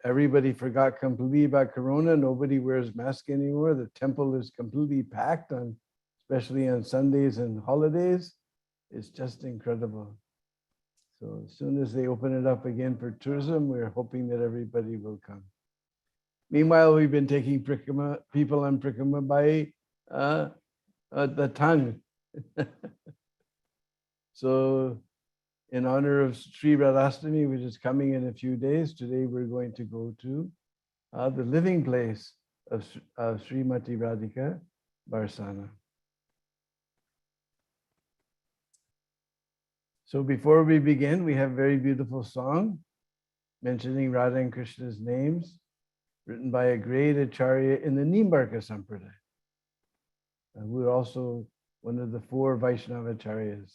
everybody forgot completely about Corona. Nobody wears masks anymore. The temple is completely packed on, especially on Sundays and holidays. It's just incredible. So as soon as they open it up again for tourism, we're hoping that everybody will come. Meanwhile, we've been taking people on Prikrama by the tongue. So in honor of Sri Radhastami, which is coming in a few days, today we're going to go to the living place of Srimati Radhika Barsana. So before we begin, we have a very beautiful song mentioning Radha and Krishna's names, written by a great acharya in the Nimbarka Sampradaya. We're also one of the 4 Vaishnava acharyas.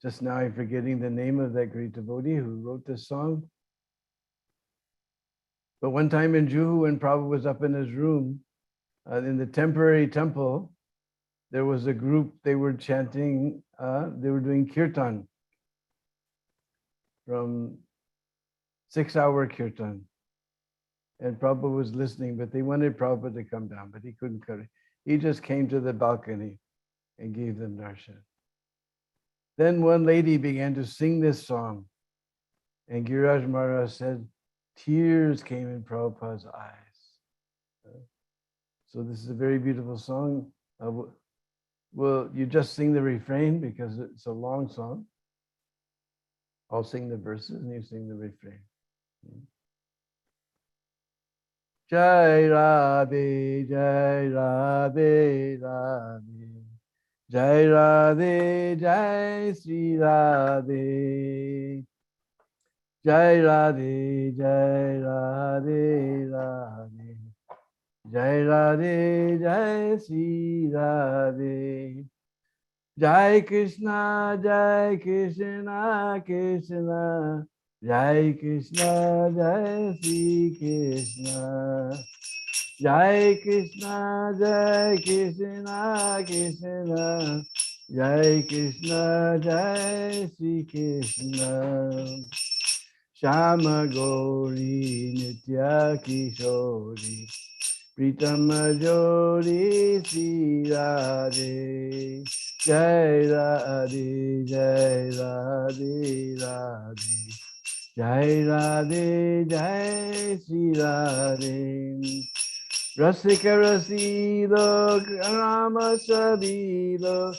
Just now I'm forgetting the name of that great devotee who wrote this song. But one time in Juhu, when Prabhupada was up in his room, in the temporary temple, there was a group, they were chanting, they were doing kirtan, from 6-hour kirtan. And Prabhupada was listening, but they wanted Prabhupada to come down, but he couldn't come. He just came to the balcony and gave them darshan. Then one lady began to sing this song, and Giriraj Maharaj said, tears came in Prabhupada's eyes. So this is a very beautiful song. Well, you just sing the refrain because it's a long song. I'll sing the verses and you sing the refrain. Jai Radhe, Jai Radhe, Radhe. Jai Radhe, Jai Sri Radhe. Jai Radhe, Jai Radhe, Radhe. Jai Radhe, Jai Sri Radhe. Jai Krishna, Jai Krishna, Krishna. Jai Krishna, Jai Sri Krishna. Jai Krishna, Jai Krishna, Krishna. Jai Krishna, Jai Sri Krishna. Shama Gauri Nitya Kishori. Pritama Jodi Sri Radhe. Jai Radhe, Jai Radhe, Radhe. Jai Radhe, Jai Sri Radhe. Rasika Rasido, Rama Sabilo,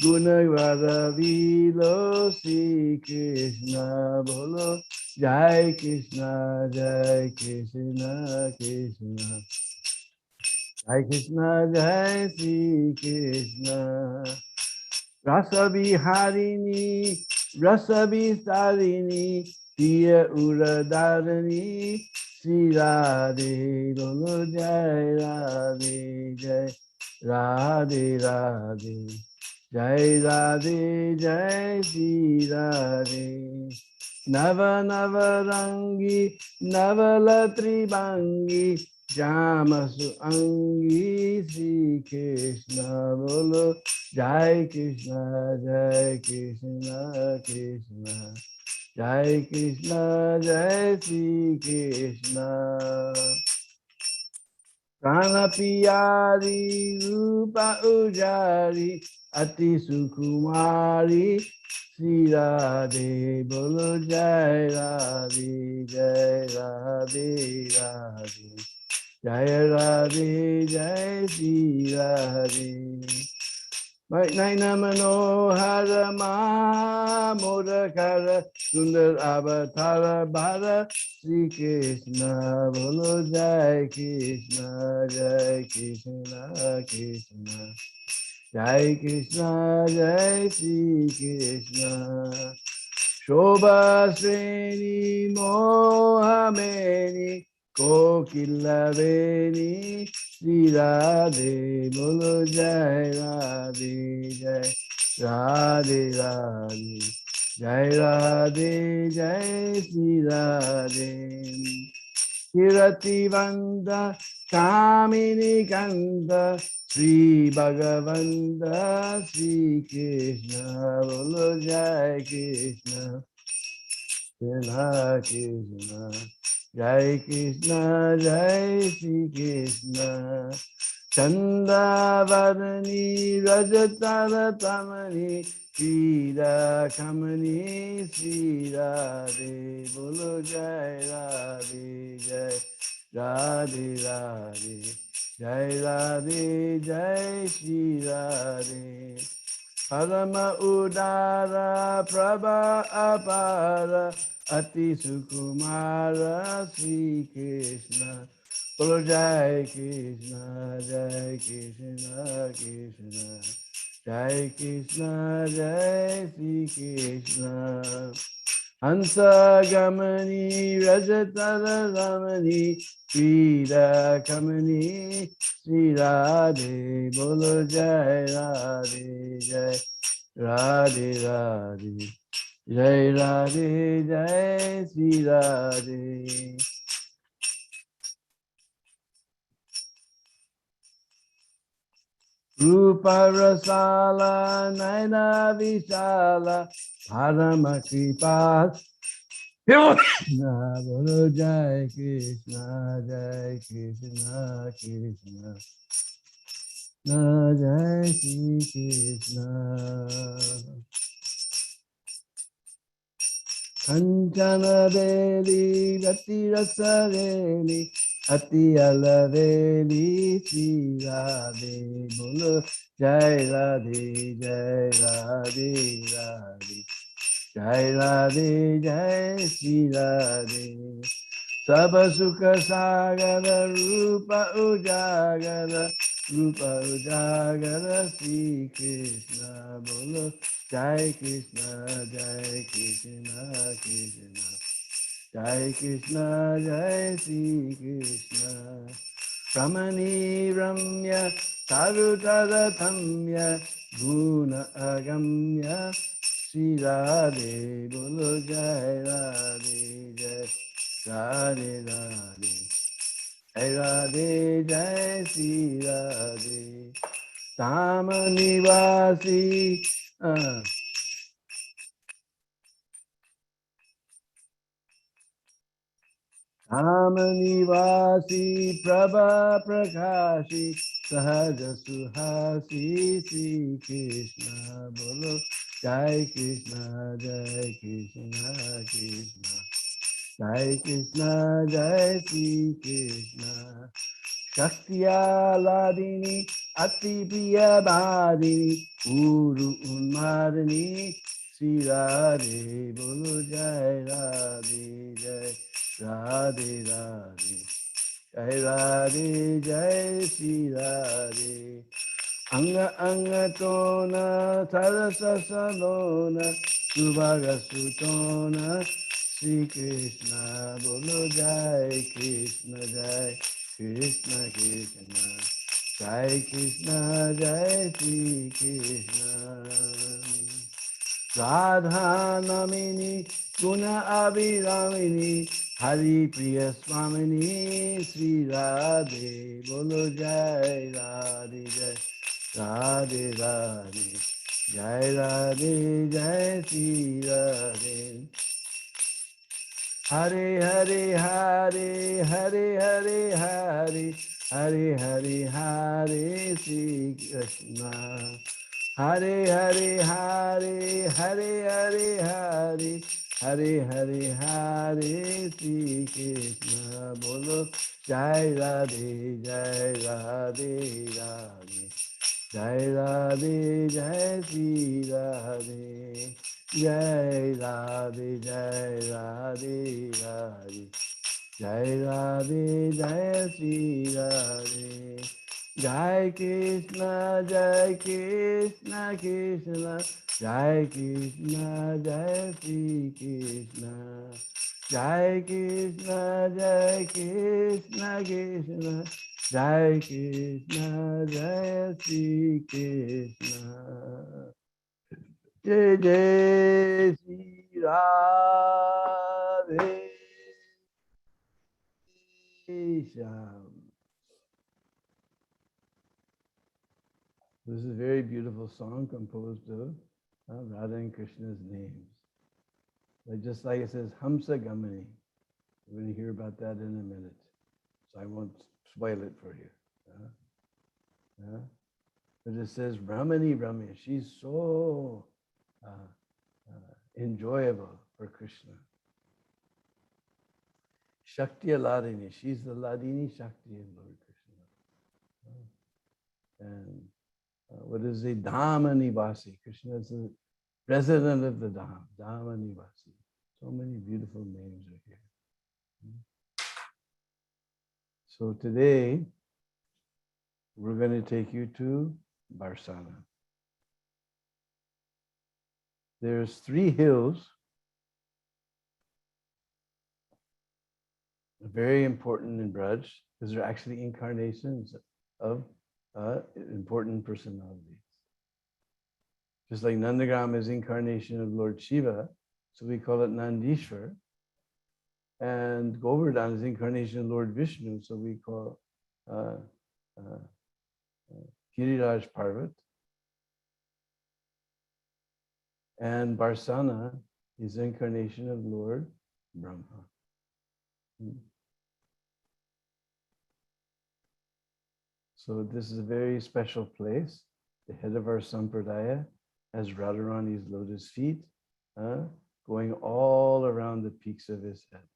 Gunagvara Vilo, Sri Krishna Bolo. Jai Krishna, Jai Krishna, Krishna. Jai Krishna, Jai Sri Krishna. Rasa Viharini, Rasa Vistarini, Priya Uradharani, Sri Radhe, Lolo Jai Radhe, Jai Radhe, Radhe. Jai Radhe, Jai Sri Radhe. Nava Nava Rangi, Navalatri Bangi, Jamasu Angi, Sri Krishna Bolo. Jai Krishna, Jai Krishna, Krishna. Jai Krishna, Jai Sri Krishna. Prana Piyari, Rupa Ujari, Ati Sukumari, Sri Radhe, Bolo Jai Radhe, Jai Radhe, Radhe. Jai Radhe, Jai Sri Radhe. Naina Manohara Ma Modakara Sundar Avatara Bhara Sri Krishna Bolo Jai Krishna Jai Krishna Krishna Jai Krishna Jai Sri Krishna Shobha Sreni Mohameni Kokilaveni Sri Radhe Bolo Jai Radhe Jai Radhe Radhe Jai Radhe Jai Sri Radhe Kirati Vanda Kamini Kanda Shri Bhagavanta Shri Krishna Bolo Jai Krishna Krishna Krishna Jai Krishna Jai Shri Krishna Chanda Varani Rajatara Tamani Shira Kamani Shira De Bolo Jai Radhe Jai Radhe Radhe Jai Radhe Jai Shri Radhe Parama Udara Prabha Apara Ati Sukumara Sri Krishna Bolo Jai Krishna Jai Krishna Krishna Jai Krishna Jai Sri Krishna Hansa Gamani Rajatara Ramani Srira Kamani Sri Radhe Bolo Jai Radhe Jai Radhe Radhe Jai Radhe Jai Sri Radhe Rupa Rasala Naina Vishala Parama Kripa Krishna Bolo Jai Krishna Jai Krishna Krishna Na Jai Shri Krishna Kanchana Deli Gati Rasa Deli Ati Ala Deli Shri Radhe Bolo Jai Radhe Jai Radhe Radhe Jai Radhe Jai Shri Radhe Sabha Sukha Sagara Rupa Ujagara Rupa Ujagara Sri Krishna Bolo Jai Krishna Jai Krishna Krishna Jai Krishna Jai Sri Krishna Ramani Ramya Tarutara Thamya Guna Agamya Shri Radhe Bolo Jai Radhe Jai Radhe Radhe Jai Radhe Jai Shri Radhe Tamanivasi Tamanivasi Prabha Prakashi Sahaja Suhasi Sri Krishna Bolo Jai Krishna Jai Krishna Krishna Jai Krishna Jai Sri Krishna Shaktiya Ladini Ati Priya Bhadini Uru Unmadini Sri Radhe Bolo Jai Radhe Jai Radhe Radhe Jai Radhe Jai Sri Radhe Anga Anga Tona Sarasa Salona Subhaga Sutona Sri Krishna Bolo Jai Krishna Jai Krishna Krishna Jai Krishna Jai Sri Krishna Radha Namini Guna Abhiramini Hari Priya Swamini Sri Radhe Bolo Jai Radhe Jai Radhe Radhe Jai Radhe Jai Sri Radhe Hare Hare Hare Hare Hare Hare Hare Hare Hare Sri Krishna Hare Hare Hare Hare Hare Hare Hare Hare Hare Sri Krishna Bolo Jai Radhe Jai Radhe Radhe Jai Radhe Jai Sri Radhe Jai Radhe Jai Radhe Radhe Jai Radhe Jai Sri Radhe Jai Krishna Jai Krishna Krishna Jai Krishna Jai Sri Krishna Jai Krishna Jai Krishna Krishna Jai Krishna Jai Sri Krishna Jai Jai Sri Radhe Shyam. This is a very beautiful song composed of Radha and Krishna's names. But just like it says, Hamsa Gamani. We're going to hear about that in a minute. So I won't spoil it for you. But it says, Brahmani Brahmi. She's so enjoyable for Krishna. Shakti Ladini. She's the Ladini Shakti in Lord Krishna. And what is the Dhama Nivasi? Krishna is the president of the Dham, Dhama Nivasi. So many beautiful names are here. So today, we're going to take you to Barsana. There's 3 hills, very important in Braj, because they're actually incarnations of important personalities. Just like Nandagram is incarnation of Lord Shiva, so we call it Nandishwar. And Govardhan is incarnation of Lord Vishnu, so we call Giriraj Parvat. And Barsana is incarnation of Lord Brahma. So this is a very special place. The head of our Sampradaya has Radharani's lotus feet, going all around the peaks of his head.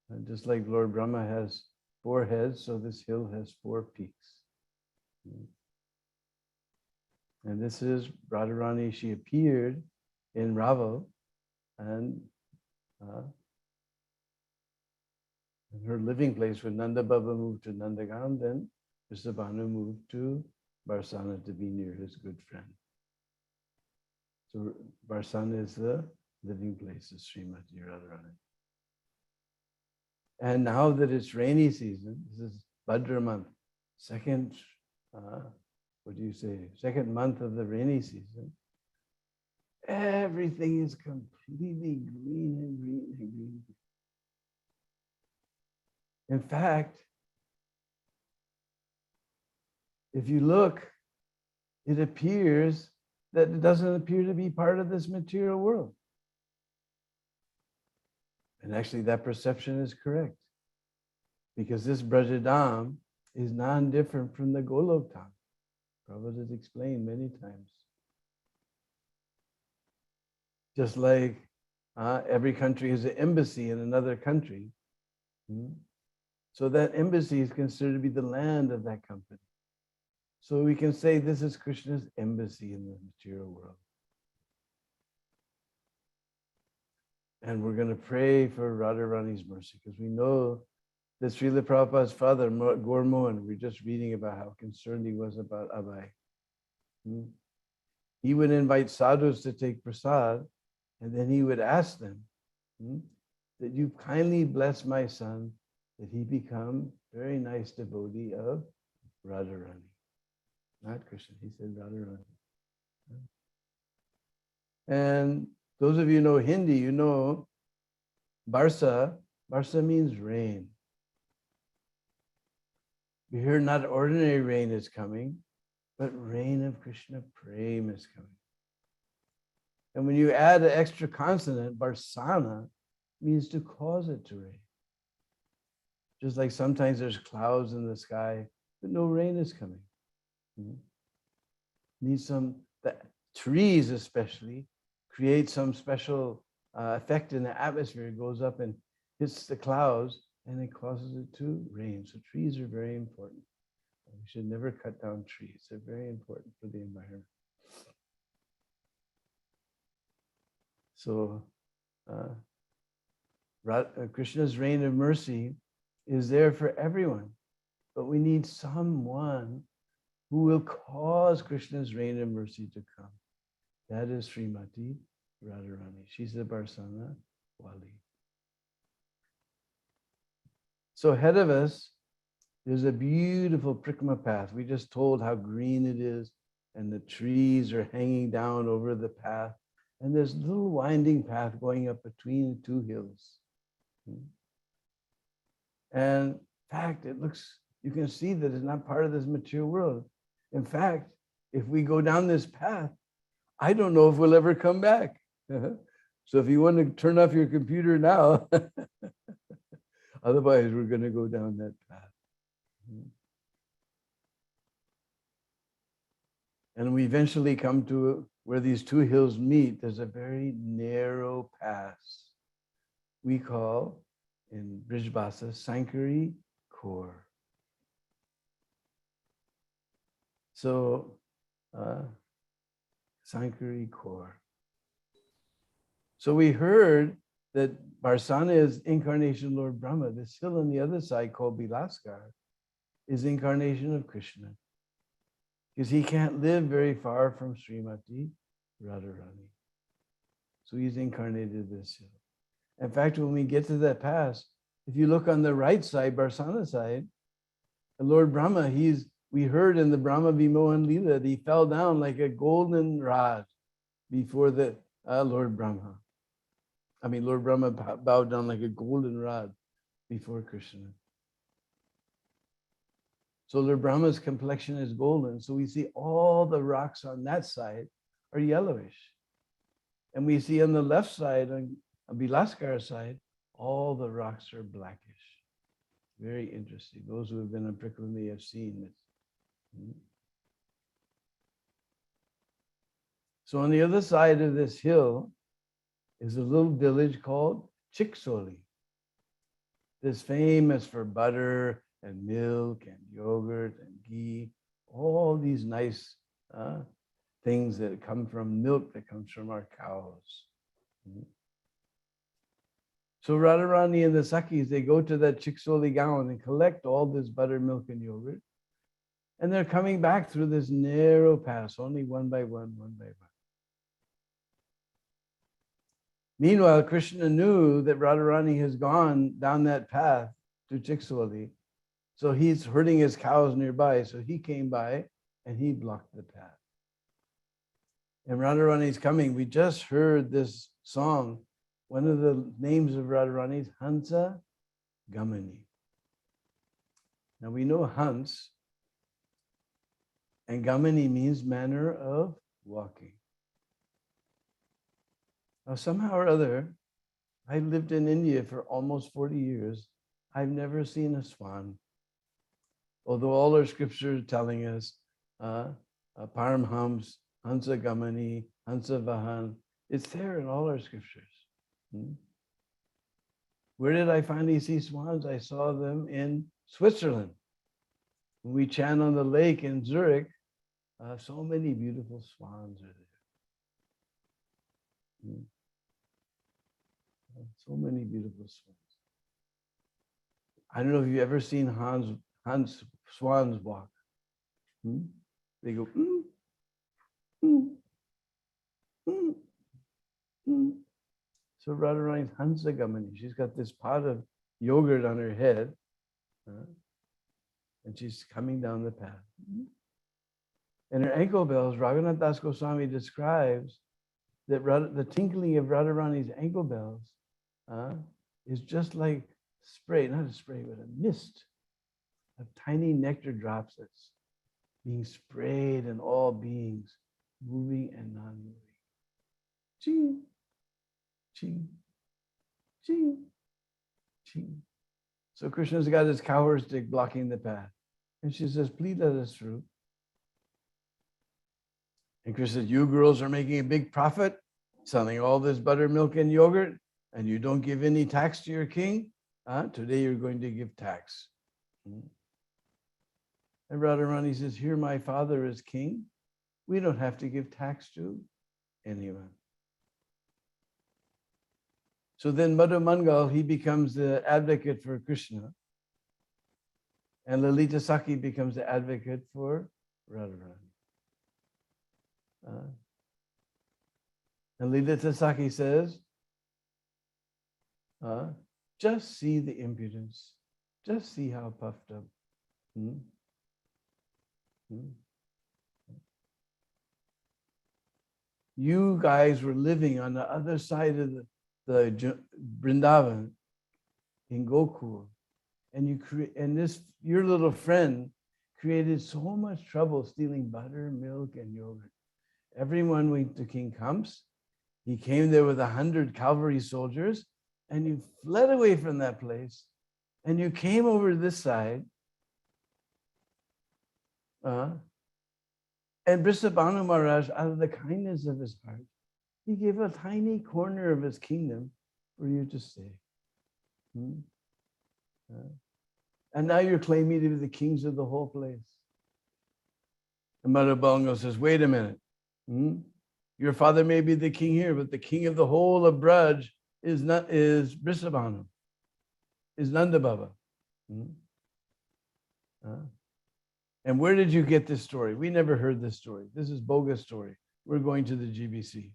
And just like Lord Brahma has 4 heads, so this hill has 4 peaks. And this is Radharani. She appeared in Raval, and her living place when Nanda Baba moved to Nandagam, then Vrishabhanu moved to Barsana to be near his good friend. So Barsana is the living place of Srimati Radharani. And now that it's rainy season, this is Bhadra month, second month of the rainy season, everything is completely green and green and green. In fact, if you look, it appears that it doesn't appear to be part of this material world. And actually that perception is correct, because this Brajadam is non-different from the Golok Dham. Prabhupada has explained many times. Just like every country has an embassy in another country. So that embassy is considered to be the land of that company. So we can say this is Krishna's embassy in the material world. And we're going to pray for Radharani's mercy, because we know that Srila Prabhupada's father, Gaur Mohan, we're just reading about how concerned he was about Abhay. He would invite sadhus to take prasad, and then he would ask them that you kindly bless my son, that he become very nice devotee of Radharani. Not Krishna, he said Radharani. And those of you who know Hindi, you know Barsa. Barsa means rain. We hear not ordinary rain is coming, but rain of Krishna Prem is coming. And when you add an extra consonant, Barsana means to cause it to rain. Just like sometimes there's clouds in the sky, but no rain is coming. Need some, the trees especially, create some special effect in the atmosphere. It goes up and hits the clouds and it causes it to rain. So trees are very important. We should never cut down trees. They're very important for the environment. So Krishna's reign of mercy is there for everyone, but we need someone who will cause Krishna's reign of mercy to come. That is Srimati Radharani. She's the Barsana Wali. So ahead of us, there's a beautiful Prikrama path. We just told how green it is, and the trees are hanging down over the path. And there's a little winding path going up between the 2 hills. And in fact, it looks, you can see that it's not part of this material world. In fact, if we go down this path, I don't know if we'll ever come back. So if you want to turn off your computer now, otherwise we're going to go down that path. And we eventually come to where these two hills meet. There's a very narrow pass we call in Brijbhasa Sankari Core. So, Sankari Core. So we heard that Barsana is incarnation Lord Brahma. This hill on the other side called Bilaskar is incarnation of Krishna. Because he can't live very far from Srimati Radharani. So he's incarnated this hill. In fact, when we get to that pass, if you look on the right side, Barsana side, the Lord Brahma, we heard in the Brahma Vimohan Leela that he fell down like a golden rod before the Lord Brahma. I mean, Lord Brahma bowed down like a golden rod before Krishna. So Lord Brahma's complexion is golden. So we see all the rocks on that side are yellowish. And we see on the left side, on Bilaskar side, all the rocks are blackish. Very interesting. Those who have been on Prikla may have seen this. So on the other side of this hill is a little village called Chiksoli. That's famous for butter and milk and yogurt and ghee, all these nice things that come from milk that comes from our cows. So Radharani and the Sakhis, they go to that Chiksoli Gaon and collect all this butter, milk, and yogurt. And they're coming back through this narrow pass, only one by one, one by one. Meanwhile, Krishna knew that Radharani has gone down that path to Chiksoli. So he's herding his cows nearby. So he came by and he blocked the path. And Radharani's coming. We just heard this song. One of the names of Radharani is Hansa Gamani. Now we know Hans and Gamani means manner of walking. Now somehow or other, I lived in India for almost 40 years. I've never seen a swan. Although all our scriptures are telling us, Paramhams, Hansa Gamani, Hansa Vahan, it's there in all our scriptures. Where did I finally see swans? I saw them in Switzerland. When we chant on the lake in Zurich, so many beautiful swans are there. So many beautiful swans. I don't know if you've ever seen Hans swans walk. They go, So Radharani's Hansa Gamani, she's got this pot of yogurt on her head, and she's coming down the path. And her ankle bells, Raghunath Das Goswami describes that the tinkling of Radharani's ankle bells is just like spray, not a spray, but a mist of tiny nectar drops that's being sprayed in all beings, moving and non-moving. Ching, ching, ching, ching. So Krishna's got his cowherd stick blocking the path. And she says, please let us through. And Krishna says, you girls are making a big profit, selling all this butter, milk, and yogurt, and you don't give any tax to your king. Today you're going to give tax. And Radharani says, here my father is king. We don't have to give tax to anyone. So then Madhu Mangal, he becomes the advocate for Krishna. And Lalita Sakhi becomes the advocate for Radharani. And Lalita Sakhi says, just see the impudence. Just see how puffed up. You guys were living on the other side of the Vrindavan in Gokul, and your little friend created so much trouble stealing butter, milk, and yogurt. Everyone went to King Kamsa. He came there with 100 cavalry soldiers, and you fled away from that place, and you came over to this side. And Brisabhanu Maharaj, out of the kindness of his heart, he gave a tiny corner of his kingdom for you to stay. And now you're claiming to be the kings of the whole place. And Mother Balanga says, wait a minute. Your father may be the king here, but the king of the whole of Braj is Brisabhanu, is Nanda Baba. And where did you get this story? We never heard this story. This is bogus story. We're going to the GBC.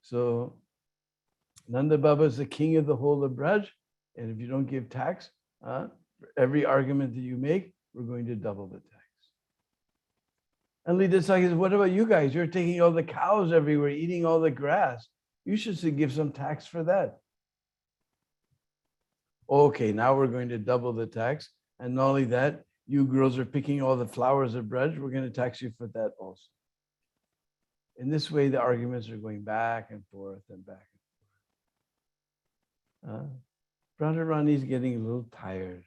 So Nanda Baba is the king of the whole of Braj. And if you don't give tax, for every argument that you make, we're going to double the tax. And Lita Saki says, what about you guys? You're taking all the cows everywhere, eating all the grass. You should give some tax for that. Okay, now we're going to double the tax. And not only that, you girls are picking all the flowers of Braj. We're going to tax you for that also. In this way, the arguments are going back and forth and back and forth. Radharani's getting a little tired.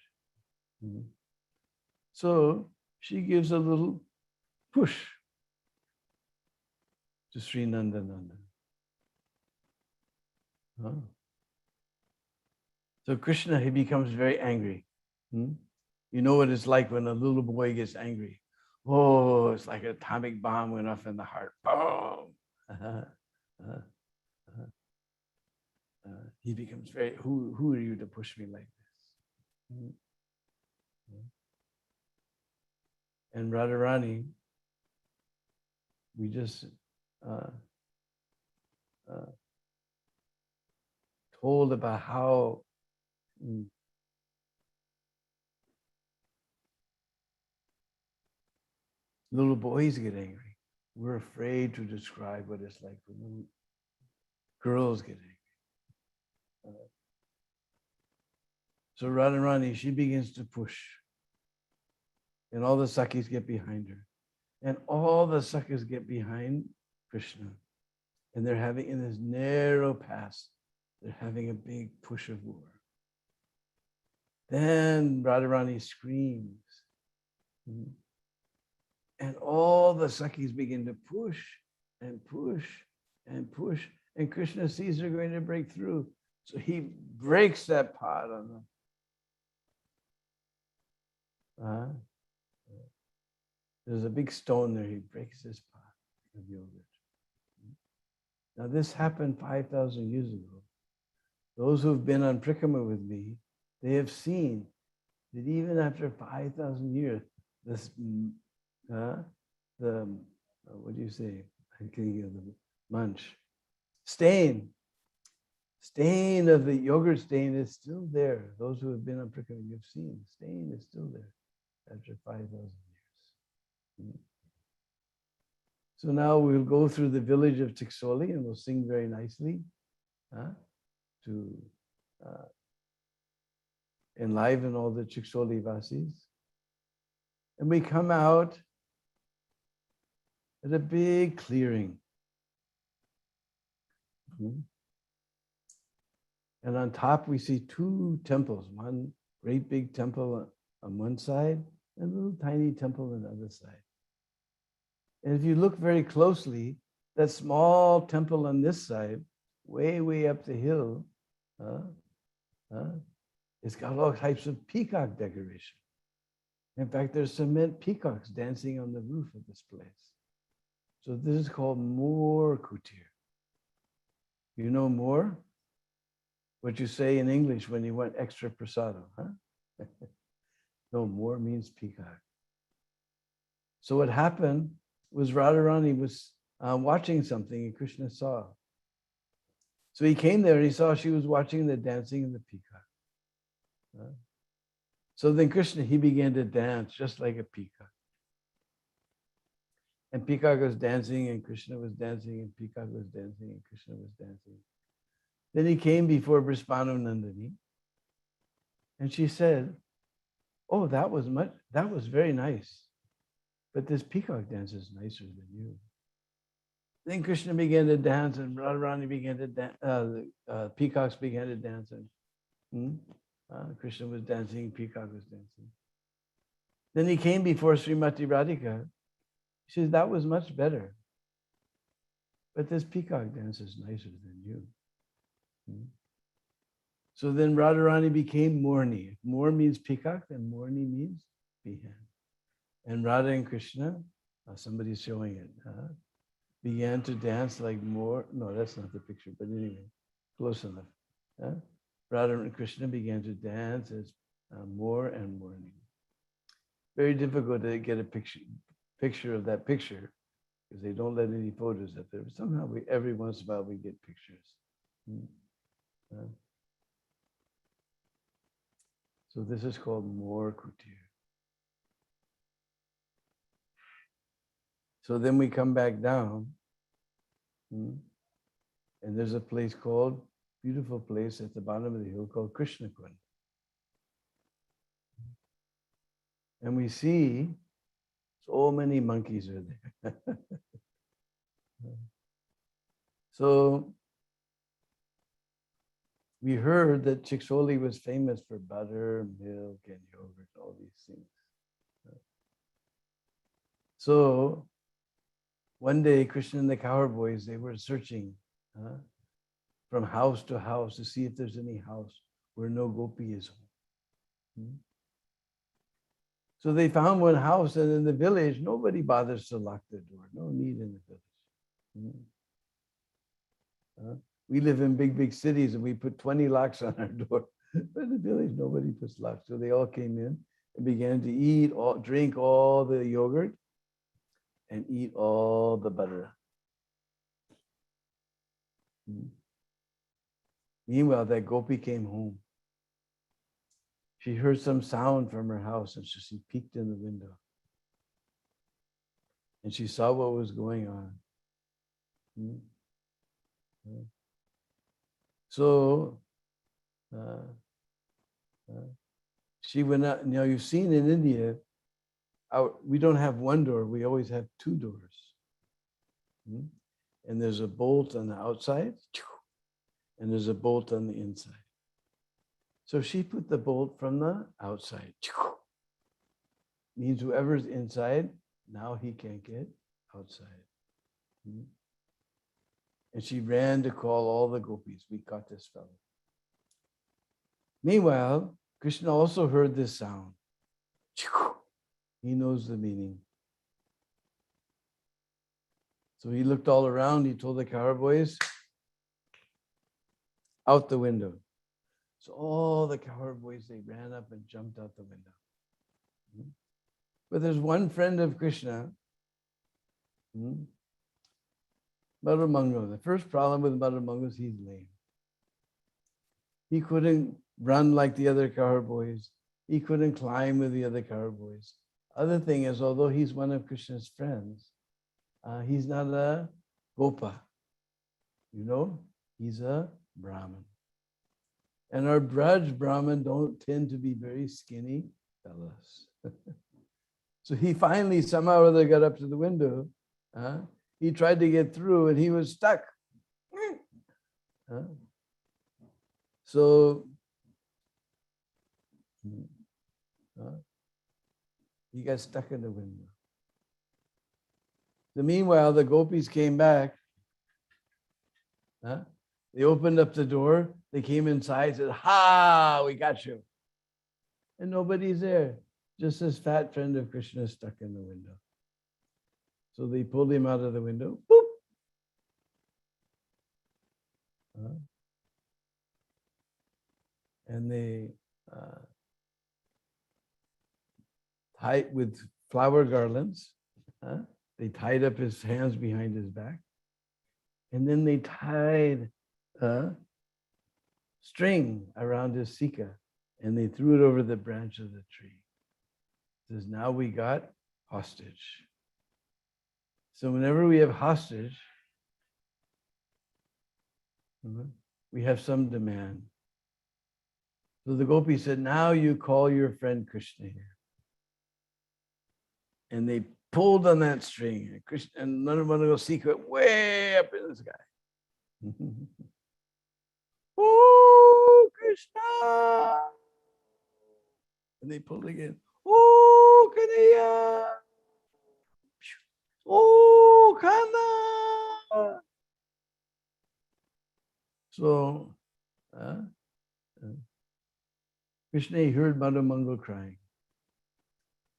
So she gives a little push to Sri Nandananda. So Krishna, he becomes very angry. You know what it's like when a little boy gets angry. Oh, it's like an atomic bomb went off in the heart. Boom! He becomes very, who are you to push me like this? And Radharani, we just told about how little boys get angry. We're afraid to describe what it's like when little girls get angry. So Radharani, she begins to push. And all the Sakhis get behind her. And all the Sakhis get behind Krishna. And they're having, in this narrow pass, they're having a big push of war. Then Radharani screams. And all the Sakhis begin to push and push and push. And Krishna sees they're going to break through. So he breaks that pot on them. There's a big stone there. He breaks this pot of yogurt. Now this happened 5,000 years ago. Those who've been on Prikrama with me, they have seen that even after 5,000 years, this, what do you say? I'm thinking of the munch. Stain of the yogurt stain is still there. Those who have been on Prikrama, you've seen, stain is still there after 5,000 years. So now we'll go through the village of Tiksoli and we'll sing very nicely to enliven all the Tiksoli Vasis. And we come out at a big clearing. And on top we see two temples, one great big temple on one side and a little tiny temple on the other side. And if you look very closely, that small temple on this side, way up the hill, it's got all types of peacock decoration. In fact, there's cement peacocks dancing on the roof of this place. So this is called Moor Kutir. You know Moor? What you say in English when you want extra prasada, huh? No, Moor means peacock. So what happened was Radharani was watching something and Krishna saw. So he came there and he saw she was watching the dancing of the peacock. So then Krishna, he began to dance just like a peacock. And peacock was dancing and Krishna was dancing and peacock was dancing and Krishna was dancing. Then he came before Brisbhanu Nandini and she said, oh, that was very nice. But this peacock dance is nicer than you. Then Krishna began to dance and Radharani began to dance. The peacocks began to dance. And Krishna was dancing, peacock was dancing. Then he came before Srimati Radhika. She says, that was much better. But this peacock dance is nicer than you. So then Radharani became Morni. If Mor means peacock, then Morni means peahen. And Radha and Krishna, somebody's showing it, began to dance like Mor. No, that's not the picture, but anyway, close enough. Radha and Krishna began to dance as Mor and Morni. Very difficult to get a picture of that picture because they don't let any photos up there. But somehow every once in a while we get pictures. So this is called Mor Kutir. So then we come back down, and there's a place called, beautiful place at the bottom of the hill called Krishna Kund. And we see so many monkeys are there. So we heard that Chiksoli was famous for butter, milk, and yogurt, all these things. So one day, Krishna and the cowboys, they were searching from house to house to see if there's any house where no gopi is home. So they found one house, and in the village, nobody bothers to lock the door. No need in the village. We live in big, big cities, and we put 20 locks on our door. But in the village, nobody puts locks. So they all came in and began to eat, drink all the yogurt, and eat all the butter. Meanwhile, that gopi came home. She heard some sound from her house, and so she peeked in the window. And she saw what was going on. So she went out. Now you've seen in India, we don't have one door, we always have two doors. And there's a bolt on the outside, and there's a bolt on the inside. So she put the bolt from the outside. Means whoever's inside, now he can't get outside. And she ran to call all the gopis. We caught this fellow. Meanwhile, Krishna also heard this sound. He knows the meaning. So he looked all around. He told the cowboys, out the window. So all the cowboys, they ran up and jumped out the window. But there's one friend of Krishna, Madhumango. The first problem with Madhumango is he's lame. He couldn't run like the other cowboys. He couldn't climb with the other cowboys. Other thing is, although he's one of Krishna's friends, he's not a gopa. He's a Brahmin. And our Braj Brahmin don't tend to be very skinny fellas. So he finally somehow or other got up to the window. He tried to get through and he was stuck. So he got stuck in the window. So meanwhile, the gopis came back. They opened up the door. They came inside and said, "Ha, we got you." And nobody's there. Just this fat friend of Krishna stuck in the window. So they pulled him out of the window. Boop. And they tied with flower garlands. They tied up his hands behind his back. And then they tied a string around his sika and they threw it over the branch of the tree. It says, now we got hostage. So whenever we have hostage, we have some demand. So the gopi said, now you call your friend Krishna here. And they pulled on that string, and Krishna and Narmada Sika went way up in the sky. Oh, Krishna! And they pulled again. Oh, Kanaya! Oh, Kana! So, Krishna heard Madhu Mangal crying.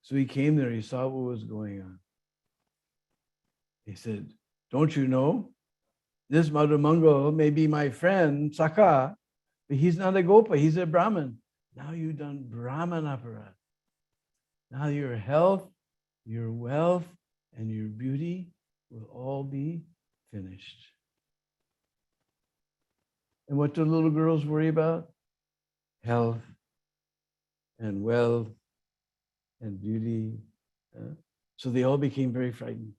So he came there, he saw what was going on. He said, don't you know? This Madhu Mangal may be my friend, Saka, but he's not a Gopa, he's a Brahmin. Now you've done Brahman aparat. Now your health, your wealth, and your beauty will all be finished. And what do little girls worry about? Health and wealth and beauty. So they all became very frightened.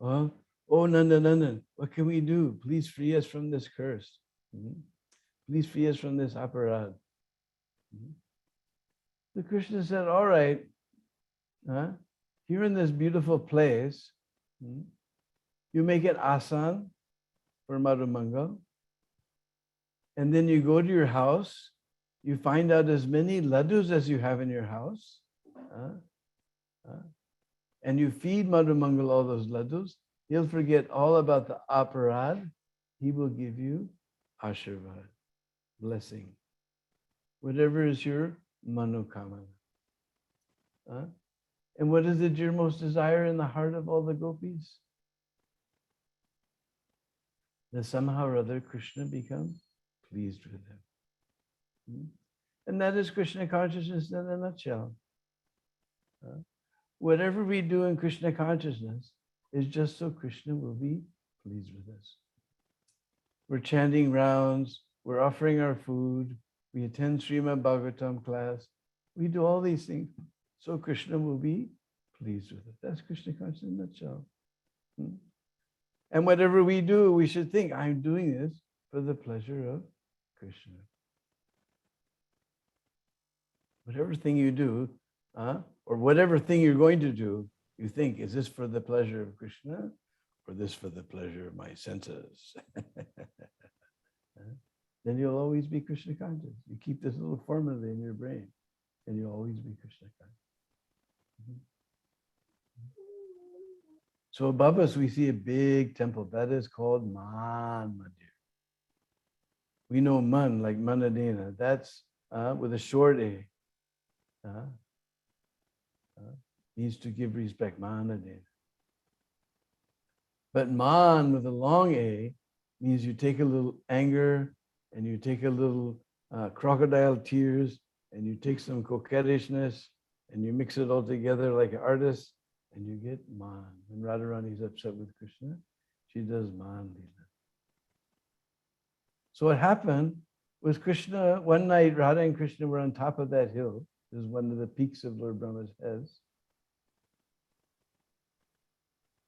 Oh, Nanda, Nanda, what can we do? Please free us from this curse. Please free us from this aparad. So Krishna said, all right, here in this beautiful place, you make it asan for Madhu Mangal, and then you go to your house, you find out as many laddus as you have in your house, and you feed Madhu Mangal all those laddus. He'll forget all about the aparad. He will give you ashirvad, blessing, whatever is your manokamana. And what is the dearmost desire in the heart of all the gopis? That somehow or other Krishna become pleased with them. And that is Krishna consciousness in a nutshell. Whatever we do in Krishna consciousness is just so Krishna will be pleased with us. We're chanting rounds, we're offering our food, we attend Srimad Bhagavatam class. We do all these things so Krishna will be pleased with it. That's Krishna consciousness in a nutshell. And whatever we do, we should think, I'm doing this for the pleasure of Krishna. Whatever thing you do, or whatever thing you're going to do, you think, is this for the pleasure of Krishna or this for the pleasure of my senses? Then you'll always be Krishna conscious. You keep this little formula in your brain and you'll always be Krishna conscious. So above us, we see a big temple. That is called Man Mandir. We know Man, like Manadena. That's with a short A. Means to give respect, Manadena. But Man with a long A means you take a little anger and you take a little crocodile tears and you take some coquettishness and you mix it all together like an artist and you get Man. When Radharani is upset with Krishna, she does Man Leela. So what happened was Krishna, one night Radha and Krishna were on top of that hill. This is one of the peaks of Lord Brahma's heads.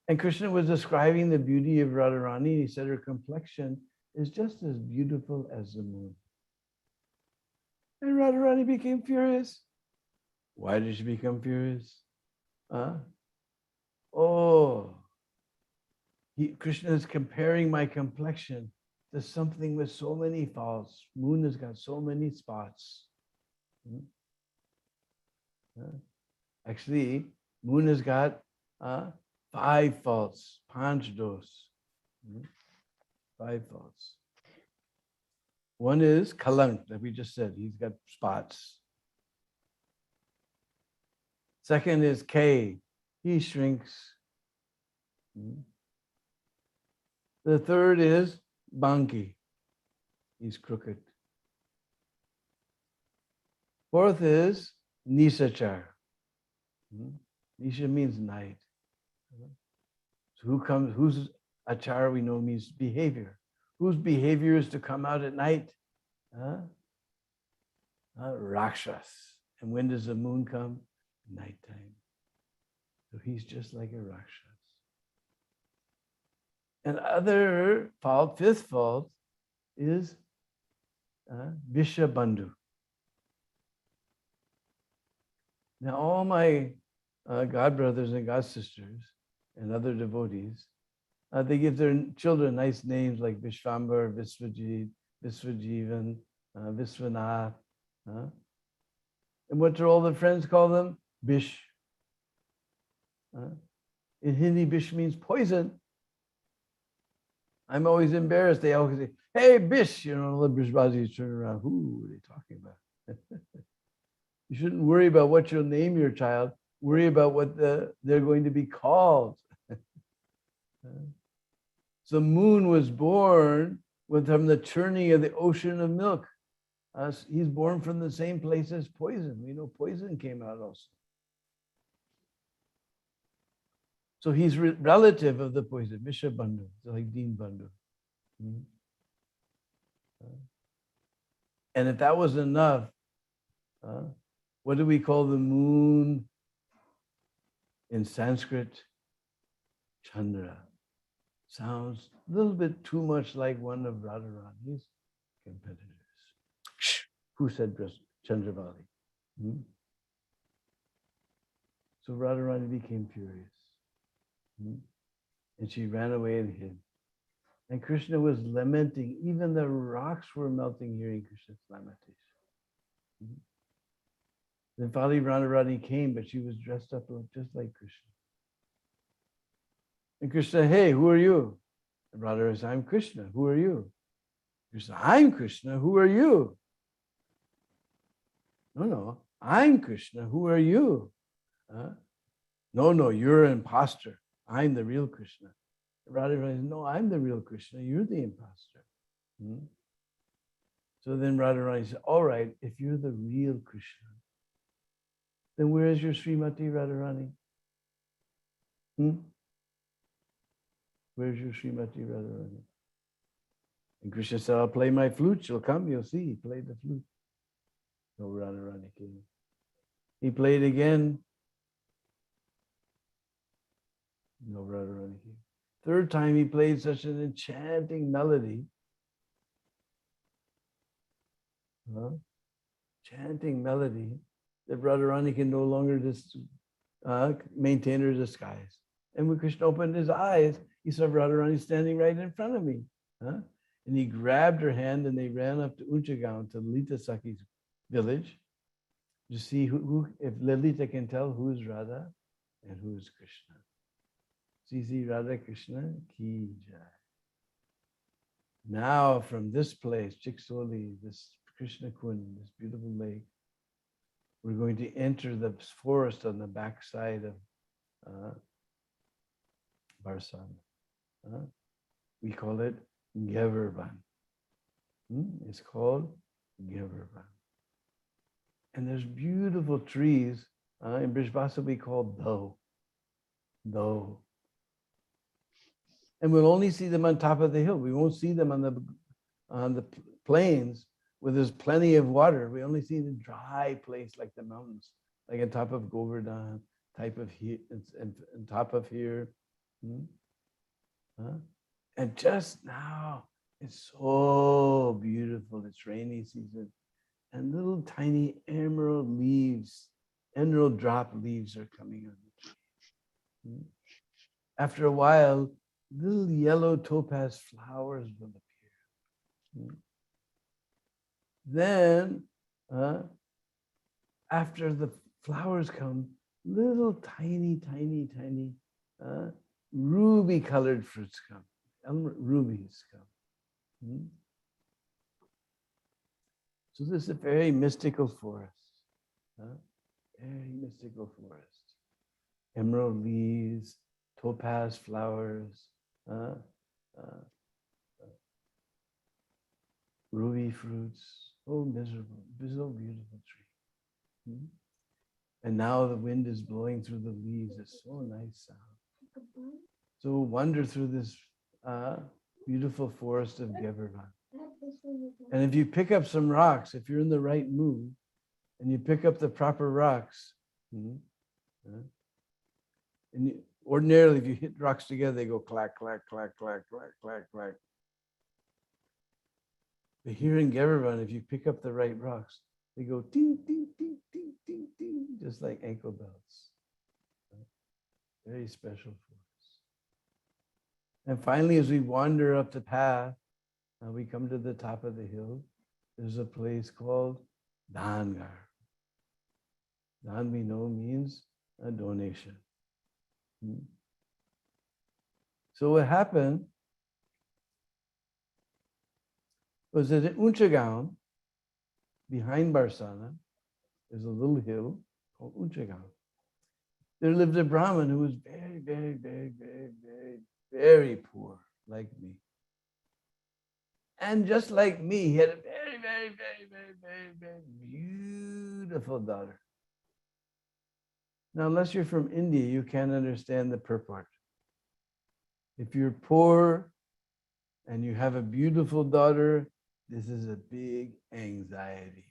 And Krishna was describing the beauty of Radharani. He said her complexion is just as beautiful as the moon. And Radharani became furious. Why did she become furious? Krishna is comparing my complexion to something with so many faults. Moon has got so many spots. Actually, moon has got 5 faults, panch dos, 5 faults. One is kalank, that we just said, he's got spots. Second is K, he shrinks. The third is banki, he's crooked. Fourth is nisachar. Nisha means night. So whose achar we know means behavior. Whose behavior is to come out at night? Rakshas. And when does the moon come? Nighttime. So he's just like a Rakshas. And other fault, 5th fault, is Bisha Bandhu. Now all my god brothers and god sisters and other devotees, they give their children nice names like Vishvambar, Visvajit, Visvajivan, Visvanath. And what do all the friends call them? Bish. In Hindi, Bish means poison. I'm always embarrassed. They always say, hey, Bish, you know, the Brishbazis turn around. Who are they talking about? You shouldn't worry about what you'll name your child. Worry about what they're going to be called. So moon was born from the churning of the ocean of milk. He's born from the same place as poison. We know poison came out also. So he's relative of the poison, Misha Bandhu, like Dean Bandhu. And if that was enough, what do we call the moon in Sanskrit? Chandra. Sounds a little bit too much like one of Radharani's competitors. Who said Chandravali? So Radharani became furious. And she ran away and hid. And Krishna was lamenting. Even the rocks were melting hearing Krishna's lamentation. Then finally Radharani came, but she was dressed up just like Krishna. And Krishna, hey, who are you? And Radharani said, I'm Krishna. Who are you? Krishna, I'm Krishna. Who are you? No, I'm Krishna. Who are you? No, you're an imposter. I'm the real Krishna. Radharani said, no, I'm the real Krishna. You're the imposter. So then Radharani said, all right, if you're the real Krishna, then where is your Srimati Radharani? Where's your Srimati Radharani? And Krishna said, I'll play my flute. She'll come. You'll see. He played the flute. No Radharani came. He played again. No Radharani came. Third time he played such an enchanting melody. Chanting melody that Radharani can no longer maintain her disguise. And when Krishna opened his eyes, he saw Radharani standing right in front of me. And he grabbed her hand and they ran up to Unchagaon, to Lalita Sakhi's village, to see who if Lalita can tell who is Radha and who is Krishna. See Radha Krishna ki jai. Now from this place, Chiksoli, this Krishna Kund, this beautiful lake, we're going to enter the forest on the backside of Barsan. We call it Gevervan. It's called Gevervan. And there's beautiful trees. In Brijbasa we call dough. And we'll only see them on top of the hill. We won't see them on the plains where there's plenty of water. We only see the dry place like the mountains, like on top of Govardhan, type of here, and on top of here. And just now, it's so beautiful. It's rainy season. And little tiny emerald drop leaves are coming on the tree. After a while, little yellow topaz flowers will appear. Then, after the flowers come, little tiny ruby-colored fruits come. Rubies come. So this is a very mystical forest. Very mystical forest. Emerald leaves, topaz flowers, ruby fruits. Oh, miserable, so beautiful tree. And now the wind is blowing through the leaves. It's so nice sound. So wander through this beautiful forest of Gevervan. And if you pick up some rocks, if you're in the right mood, and you pick up the proper rocks, and ordinarily if you hit rocks together, they go clack, clack, clack, clack, clack, clack, clack. But here in Gevervan, if you pick up the right rocks, They go ting, ting, ting, ting, ting, ting, just like ankle bells. Very special for us. And finally, as we wander up the path, we come to the top of the hill. There's a place called Dangar. Dan, we know, means a donation. So what happened was that in Unchagaon, behind Barsana, there's a little hill called Unchagaon. There lived a Brahmin who was very, very, very, very, very, very poor, like me. And just like me, he had a very, very, very, very, very, very beautiful daughter. Now, unless you're from India, you can't understand the purport. If you're poor and you have a beautiful daughter, this is a big anxiety.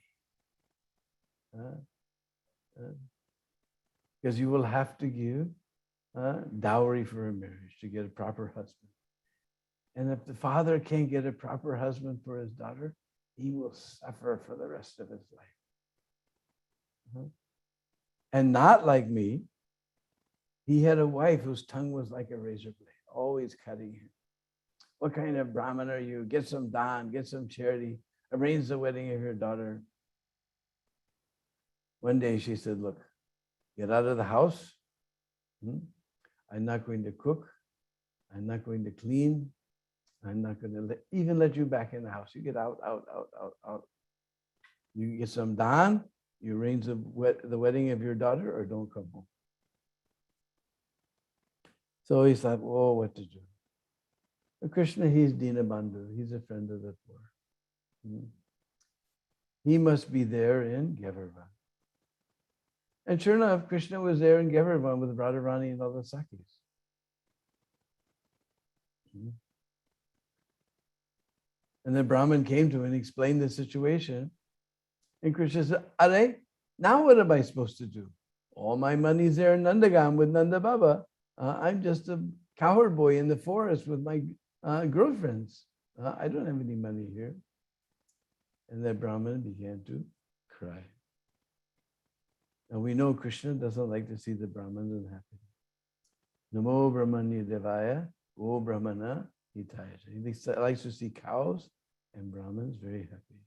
Because you will have to give dowry for a marriage to get a proper husband. And if the father can't get a proper husband for his daughter, he will suffer for the rest of his life. And not like me, he had a wife whose tongue was like a razor blade, always cutting him. What kind of Brahmin are you? Get some dhan, get some charity, arrange the wedding of your daughter. One day she said, look, get out of the house. I'm not going to cook. I'm not going to clean. I'm not going to even let you back in the house. You get out, out, out, out, out. You get some dhan, you arrange the wedding of your daughter, or don't come home. So he thought, oh, what to do? But Krishna, he's Deena Bandhu. He's a friend of the poor. He must be there in Gevarvan. And sure enough, Krishna was there in Gevarvan with Radharani and all the Sakis. And then Brahman came to him and explained the situation. And Krishna said, Are, now what am I supposed to do? All my money's there in Nandagam with Nanda Baba. I'm just a cowherd boy in the forest with my girlfriends. I don't have any money here. And then Brahman began to cry. And we know Krishna doesn't like to see the Brahmins unhappy. Namo Brahmanya Devaya, O Brahmana Hitaya. He likes to see cows and Brahmins very happy.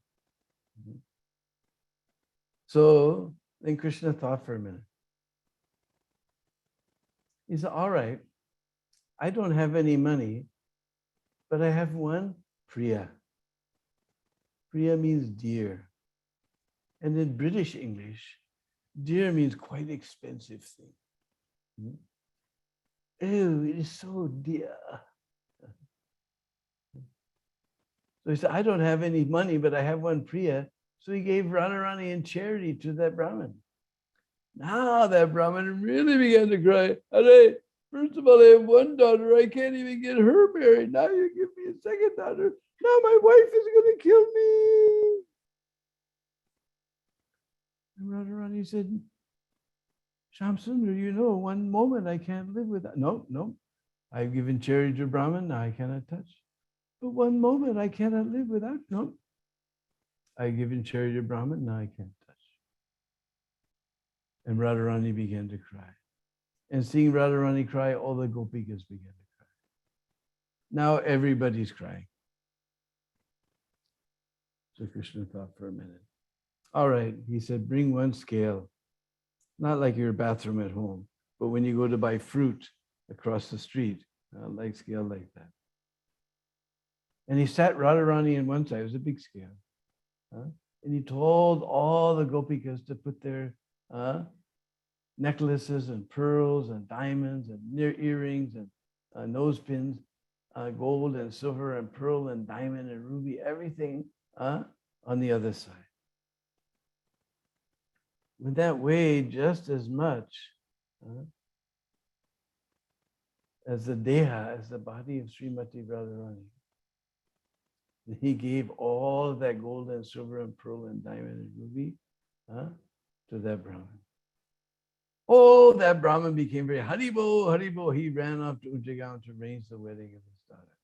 So then Krishna thought for a minute. He said, all right, I don't have any money, but I have one Priya. Priya means dear. And in British English, dear means quite expensive thing. Oh, it is so dear. So he said, I don't have any money, but I have one Priya. So he gave Radharani in charity to that Brahmin. Now that Brahmin really began to cry. Are, first of all, I have one daughter. I can't even get her married. Now you give me a second daughter. Now my wife is going to kill me. And Radharani said, Shamsundar, you know, one moment I can't live without. No. I've given charity to Brahman. Now I cannot touch. But one moment I cannot live without. No. I've given charity to Brahman. Now I can't touch. And Radharani began to cry. And seeing Radharani cry, all the gopikas began to cry. Now everybody's crying. So Krishna thought for a minute. All right, he said, bring one scale. Not like your bathroom at home, but when you go to buy fruit across the street, like scale like that. And he sat Radharani in one side. It was a big scale. And he told all the gopikas to put their necklaces and pearls and diamonds and earrings and nose pins, gold and silver and pearl and diamond and ruby, everything on the other side. Would that weigh just as much as the deha, as the body of Srimati Radharani? He gave all of that gold and silver and pearl and diamond and ruby to that Brahmin. Oh, that Brahmin became very Haribo, Haribo. He ran off to Ujjagan to arrange the wedding of his daughter.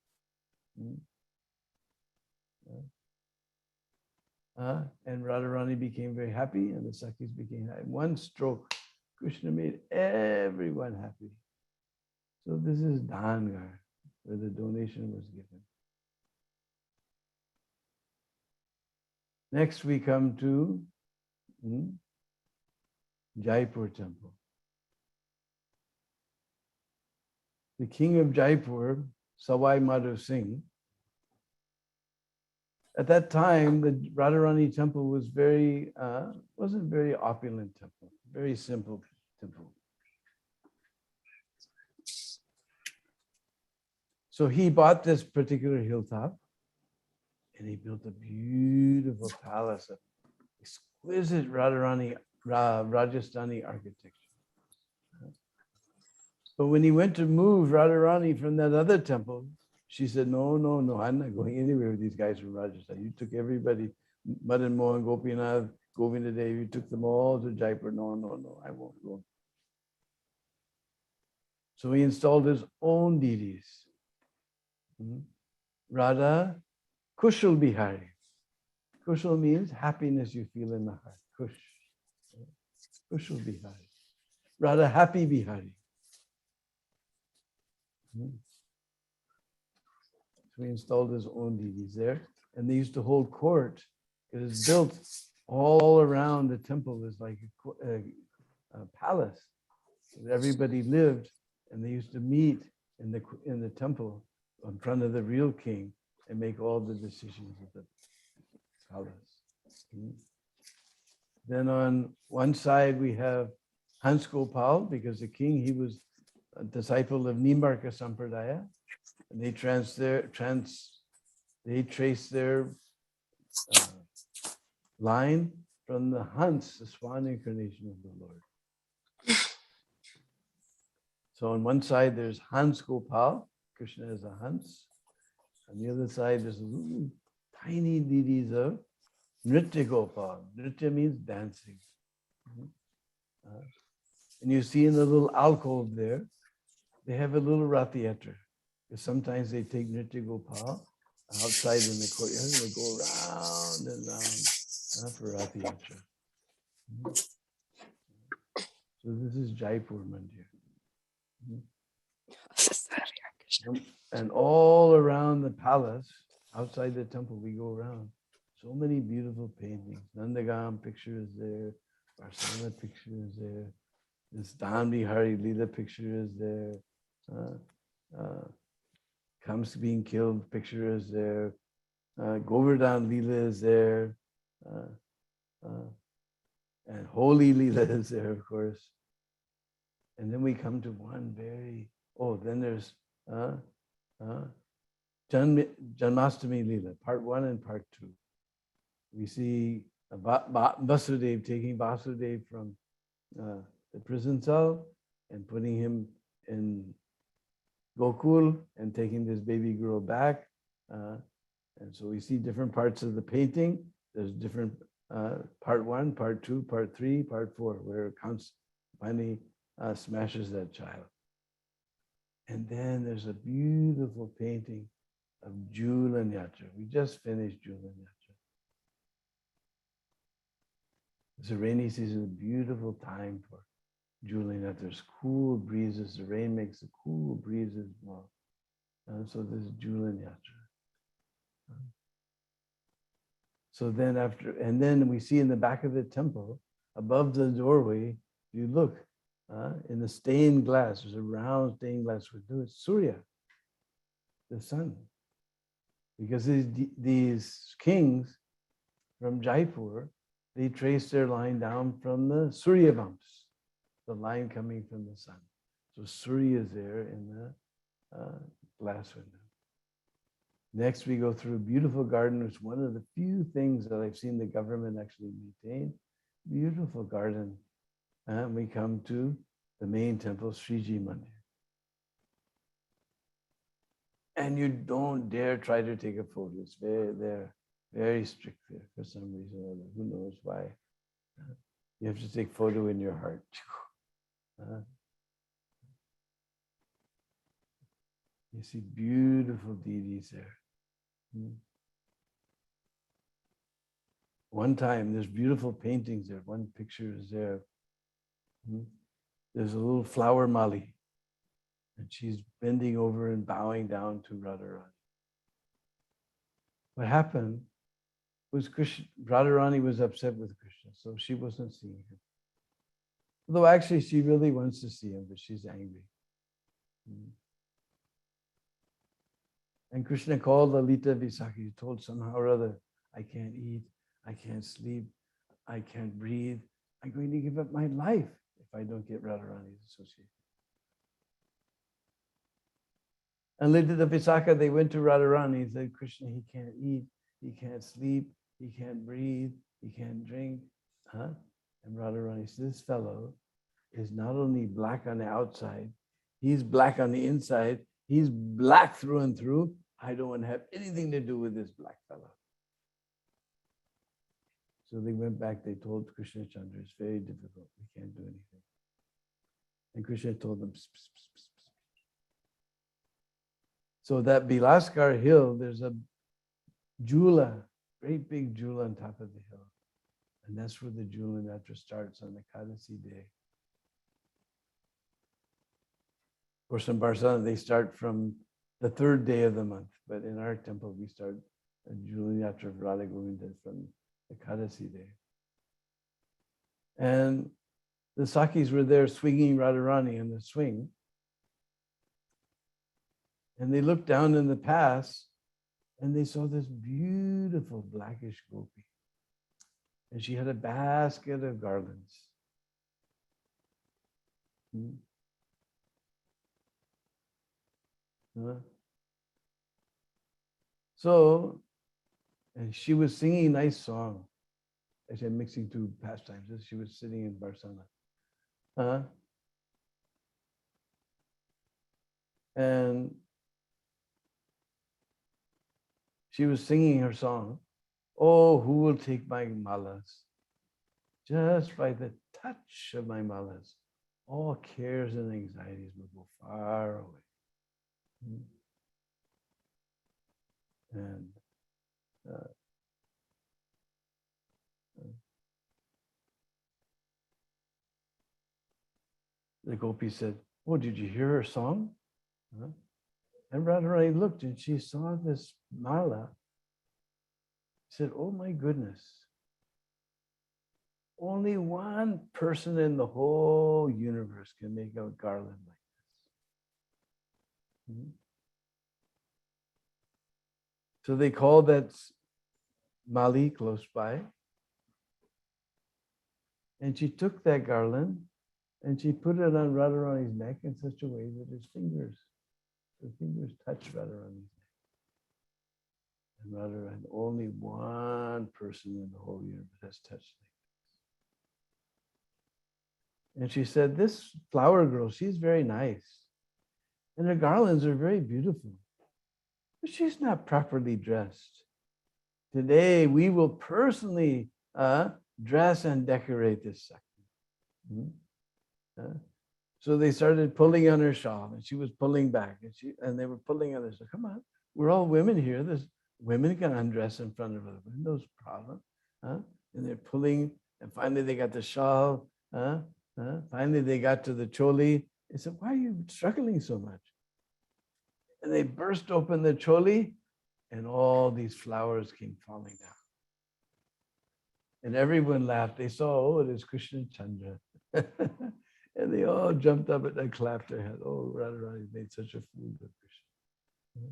And Radharani became very happy, and the Sakhis became happy. One stroke, Krishna made everyone happy. So this is Dhangar, where the donation was given. Next we come to Jaipur temple. The king of Jaipur, Sawai Madho Singh, at that time, the Radharani temple was wasn't very opulent temple, very simple temple. So he bought this particular hilltop and he built a beautiful palace of exquisite Radharani, Rajasthani architecture. But when he went to move Radharani from that other temple, she said, no, I'm not going anywhere with these guys from Rajasthan. You took everybody, Madan Mohan, Gopinath, Govinda Dev, you took them all to Jaipur. No, I won't go. So he installed his own deities. Radha Kushal Bihari. Kushal means happiness you feel in the heart. Kushal Bihari. Radha Happy Bihari. So he installed his own deities there. And they used to hold court. It is built all around the temple. It was like a palace. Everybody lived, and they used to meet in the temple in front of the real king and make all the decisions of the palace. Then on one side we have Hans Gopal, because the king, he was a disciple of Nimbarka Sampradaya, and they trace their line from the Hans, the swan incarnation of the Lord. So on one side there's Hans Gopal, Krishna is a Hans. On the other side there's little tiny deities of Nritya Gopal. Nritya means dancing. And you see in the little alcove there, they have a little Rath Yatra. Because sometimes they take Nritya Gopal outside in the courtyard and they go round and round for Rath Yatra. So this is Jaipur Mandir. And all around the palace, outside the temple, we go around. So many beautiful paintings. Nandagam picture is there. Varsana picture is there. This Dandi Hari Leela picture is there. Kams being killed picture is there. Govardhan Leela is there. And Holy Leela is there, of course. And then we come to one then there's Janmastami Leela, part 1 and part 2. We see Vasudev taking Vasudev from the prison cell and putting him in Gokul and taking this baby girl back. And so we see different parts of the painting. There's different part 1, part 2, part 3, part 4, where finally smashes that child. And then there's a beautiful painting of Julan Yatra. We just finished Julan Yatra. It's a rainy season, a beautiful time for Julan Yatra. There's cool breezes. The rain makes the cool breezes blow. And so this is Julan Yatra. So then then we see in the back of the temple, above the doorway, you look, in the stained glass, there's a round stained glass with Surya, the sun. Because these kings from Jaipur, they trace their line down from the Surya Vamsa, the line coming from the sun. So Surya is there in the glass window. Next, we go through a beautiful garden. It's one of the few things that I've seen the government actually maintain. Beautiful garden. And we come to the main temple, Sriji Mandir. And you don't dare try to take a photo. It's they're very strict there for some reason or other. Who knows why? You have to take photo in your heart. You see beautiful deities there. One time, there's beautiful paintings there. One picture is there. There's a little flower mali, and she's bending over and bowing down to Radharani. What happened was Radharani was upset with Krishna, so she wasn't seeing him. Although actually she really wants to see him, but she's angry. And Krishna called Lalita Visakhi. He told somehow or other, I can't eat, I can't sleep, I can't breathe. I'm going to give up my life if I don't get Radharani's association. And Lalita Visakha, they went to Radharani and said, Krishna, he can't eat, he can't sleep, he can't breathe, he can't drink. And Radharani said, this fellow is not only black on the outside, he's black on the inside, he's black through and through. I don't want to have anything to do with this black fellow. So they went back, they told Krishna Chandra, it's very difficult, we can't do anything. And Krishna told them, pss, pss, pss, pss, pss. So that Bilaskar hill, there's a jula, great big jula on top of the hill. And that's where the Jula Yatra starts on the Ekadasi day. Of course, in Barsana, they start from the third day of the month. But in our temple, we start a Jula Yatra of Radha Govinda from the Ekadasi day. And the Sakis were there swinging Radharani in the swing. And they looked down in the pass and they saw this beautiful blackish gopi. And she had a basket of garlands. So, and she was singing a nice song. Actually, I'm mixing two pastimes. She was sitting in Barsana. And she was singing her song. Oh, who will take my malas? Just by the touch of my malas, all cares and anxieties will go far away. And the gopi said, oh, did you hear her song? And Radharani looked and she saw this mala. She said, oh my goodness. Only one person in the whole universe can make a garland like this. So they called that Mali close by. And she took that garland and she put it on Radharani's neck in such a way that her fingers touched Radharani's neck. And Radharani, only one person in the whole universe has touched like this. And she said, this flower girl, she's very nice. And her garlands are very beautiful. But she's not properly dressed. Today, we will personally dress and decorate this section. So they started pulling on her shawl, and she was pulling back, and they were pulling on her. So come on, we're all women here. There's women can undress in front of other women, no problem. And they're pulling, and finally they got the shawl. Finally they got to the choli. They said, why are you struggling so much? And they burst open the choli, and all these flowers came falling down. And everyone laughed. They saw, oh, it is Krishna Chandra. And they all jumped up and clapped their hands. Oh, Radharani made such a fool of Krishna.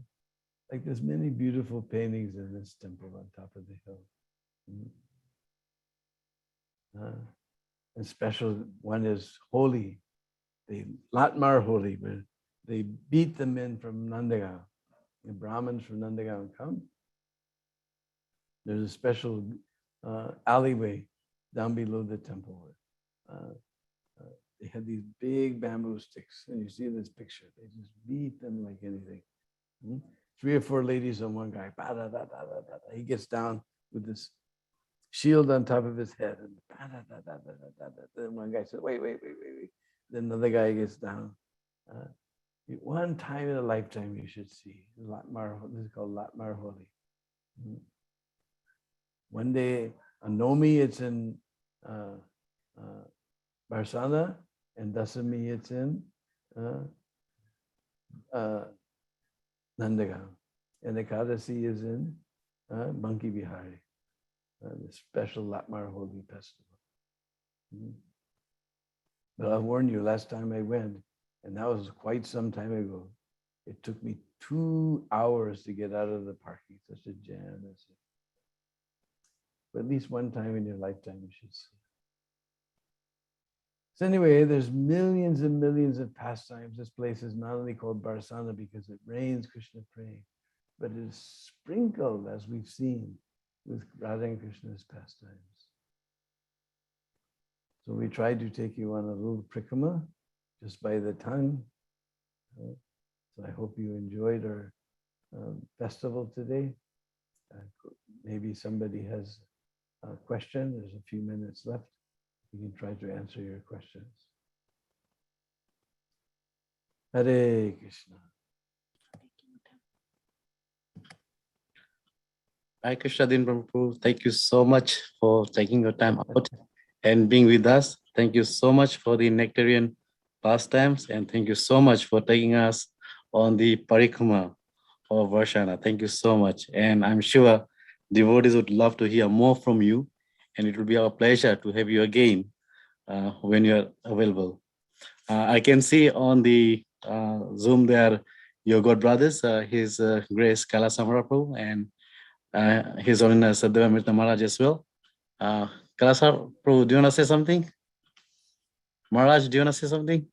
Like there's many beautiful paintings in this temple on top of the hill. And special one is Holi. They Latmar Holi, where they beat the men from Nandagaon. The Brahmins from Nandagaon come. There's a special alleyway down below the temple. They had these big bamboo sticks, and you see this picture. They just beat them like anything. 3 or 4 ladies on one guy. He gets down with this shield on top of his head, and then one guy said, wait. Then another guy gets down. One time in a lifetime you should see. Latmar, this is called Latmar Holi. One day Nomi, it's in Barsana, and Dasami, it's in Nandagaon. And Ekadasi is in Monkey Vihari, the special Latmar Holy Festival. But I'll warn you, last time I went, and that was quite some time ago, it took me 2 hours to get out of the parking, such a jam. But at least one time in your lifetime you should see. So anyway, there's millions and millions of pastimes. This place is not only called Barsana because it rains Krishna praying, but it is sprinkled, as we've seen, with Radha and Krishna's pastimes. So we tried to take you on a little prikrama just by the tongue. So I hope you enjoyed our festival today. Maybe somebody has a question. There's a few minutes left. We can try to answer your questions. Hare Krishna. Hare Krishna, Deena Prabhu. Thank you so much for taking your time out and being with us. Thank you so much for the nectarian pastimes, and thank you so much for taking us on the parikrama of Varshana. Thank you so much. And I'm sure devotees would love to hear more from you, and it will be our pleasure to have you again when you're available. I can see on the Zoom there your god brothers, His Grace Kala Samara Prabhu and His Holiness Sadhava Maharaj as well. Kala Prabhu, do you want to say something? Maharaj, do you want to say something?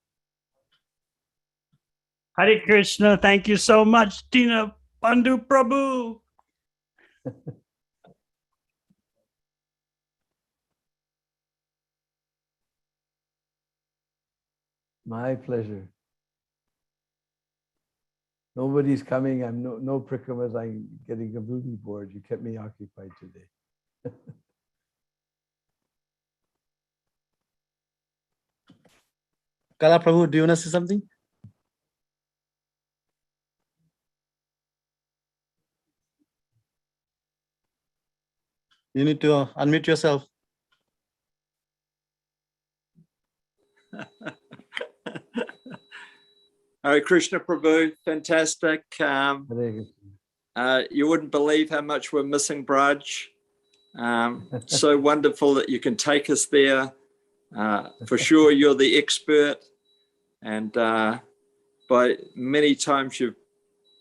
Hare Krishna, thank you so much, Deena Bandhu Prabhu. My pleasure. Nobody's coming. I'm no prikramas. I'm getting completely bored. You kept me occupied today. Kala Prabhu, do you want to say something? You need to unmute yourself. Hare Krishna Prabhu, fantastic. You wouldn't believe how much we're missing Braj. So wonderful that you can take us there. For sure, you're the expert. And by many times you've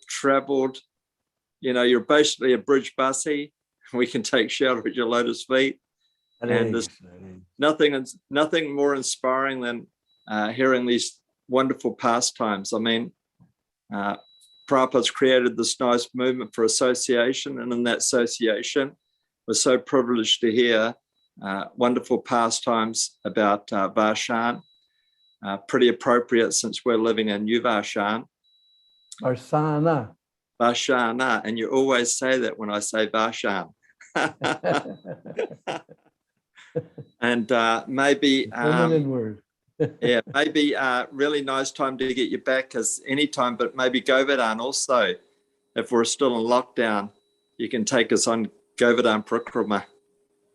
traveled, you know, you're basically a bridge bussy. We can take shelter at your lotus feet. And there's nothing more inspiring than hearing these wonderful pastimes. I mean, Prabhupada's created this nice movement for association, and in that association, we're so privileged to hear wonderful pastimes about Varshan. Pretty appropriate since we're living in New Varshan. Varsana. Varshana, and you always say that when I say Varshan. And maybe feminine word. yeah, maybe really nice time to get you back as anytime, but maybe Govardhan also. If we're still in lockdown, you can take us on Govardhan Parikrama.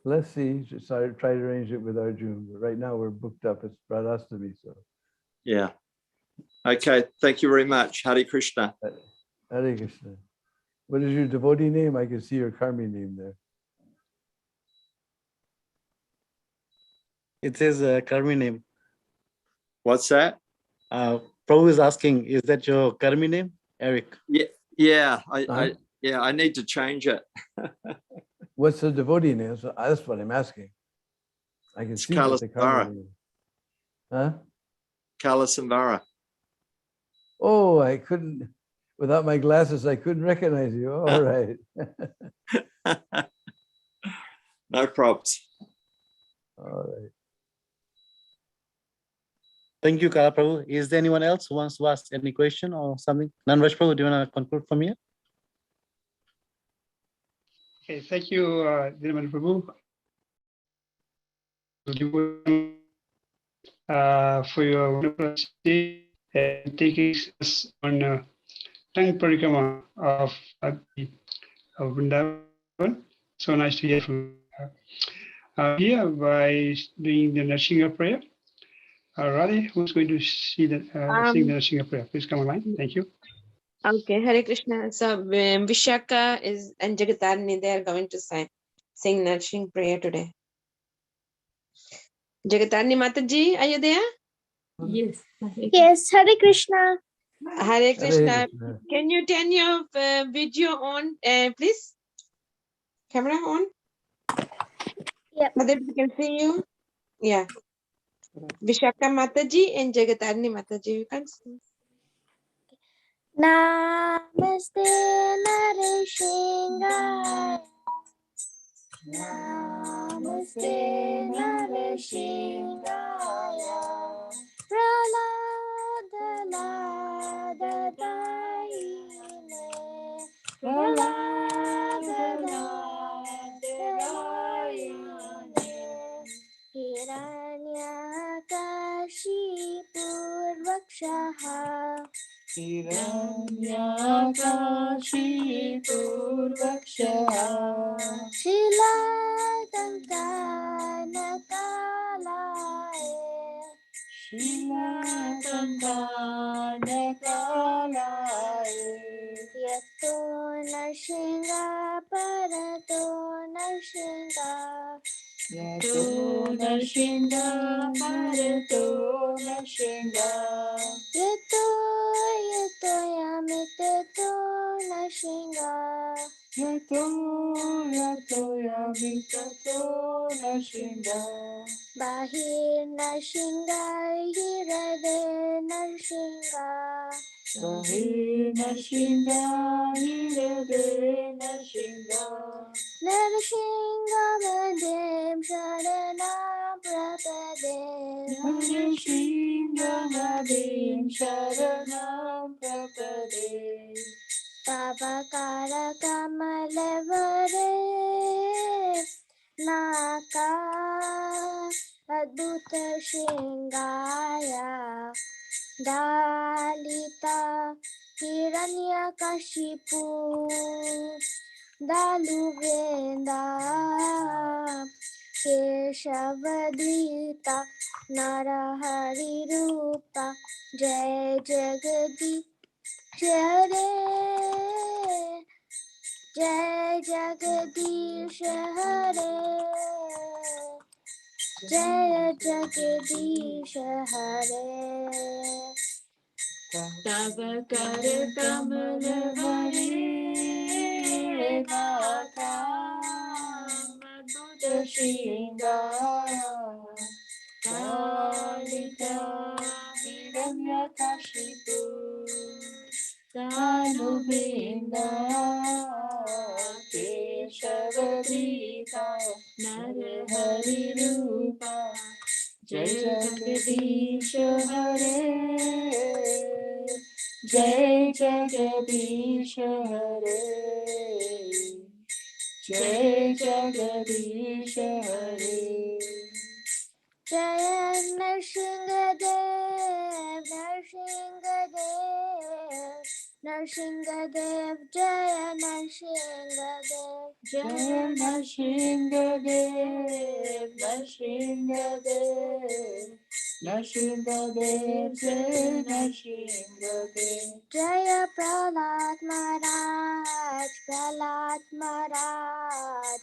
Let's see. So try to arrange it with Arjun. But right now we're booked up. It's Pradastami, so. Yeah. Okay. Thank you very much. Hare Krishna. Hare Krishna. What is your devotee name? I can see your karmi name there. It says Karmi name. What's that? Prabhu is asking, is that your Karmi name, Eric? Yeah. I need to change it. What's the devotee name? So that's what I'm asking. I can see the karmi name. Huh? Kalasamvara. Oh, I couldn't. Without my glasses, I couldn't recognize you. All right. No props. All right. Thank you, Kala Prabhu. Is there anyone else who wants to ask any question or something? Nanraj Prabhu, do you want to conclude from here? Okay, thank you, Deena Prabhu, for your wonderful and taking us on tongue parikrama of Vrindavan. So nice to hear from here by doing the Nrsimha prayer. Radhe, who's going to sing the Nrsimha prayer? Please come online. Thank you. Okay, Hare Krishna. So Vishaka is and Jagatarni, they are going to sing Nrsimha prayer today. Jagatarni Mataji, are you there? Yes. Yes, Hare Krishna. Hare Krishna. Krishna. Can you turn your video on, please? Camera on? Yep. So that we can see you. Yeah. Vishaka Mataji and Jagatarni Mataji. You can see. Namaste Narasingha. Namaste Narasingha. Praladadadayine. Praladadadayine. Hiranyakashipurvakshaha. Hiranyakashipurvakshaha. Shilatantanakalaye. Shilatantanakalaye. Yato Narsingha Parato Narsingha. Yato Narsingha Parato Narsingha. Yato Yamitato Narsingha. Yato Yamitato Narsingha. Bahir Narsingha Hirade Narsingha. Bahir Narsingha Hirade Narsingha. Narsingha Madhim Sharanam Prapade. Narsingha Madhim Sharanam Prapade. Tavakara Kamalavare Naka Adbhuta Shingaya Dalita Hiranyakashipu Daluvrenda Keshavadvita Narahari Rupa Jai Jagadi Hare Jai Jagadish Hare Jai Jagadish Hare Tavakara Kamalavare Naka Madhuta Shingaya Kalita Hiranyakashipu Danuvinda Keshavadita Narahari Rupa Jai Jagadish Hare Jai Jagadish Hare Jai Jagadish Hare Jaya Narsinghadev Narsinghadev Narsinghadev Jaya Narsinghadev Jaya Narsinghadev Narsinghadev Narsinghadev Jai Narsinghadev Jaya Prahlad Maharaj Prahlad Maharaj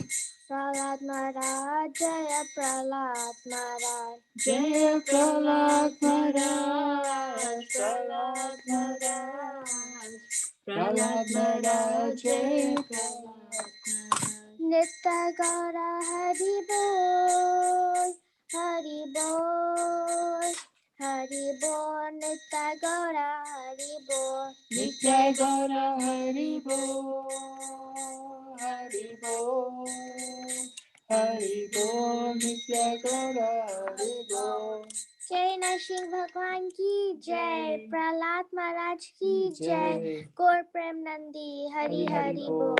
Prahlad Maharaj Jaya Prahlad Maharaj Jaya Prahlad Maharaj Prahlad Maharaj Prahlad Maharaj Jaya Prahlad Nitya Gaura Hari Bol Hari Bol Hari Bol Nitya Gaura Hari Bol Nitya Gaura Hari Bol Hari Bol Hari Bol Nitya Gaura Hari Bol जय नरसिंह भगवान की जय प्रहलाद महाराज की जय Jai गौर प्रेम Nandi Hari Hari Hari Bol बोल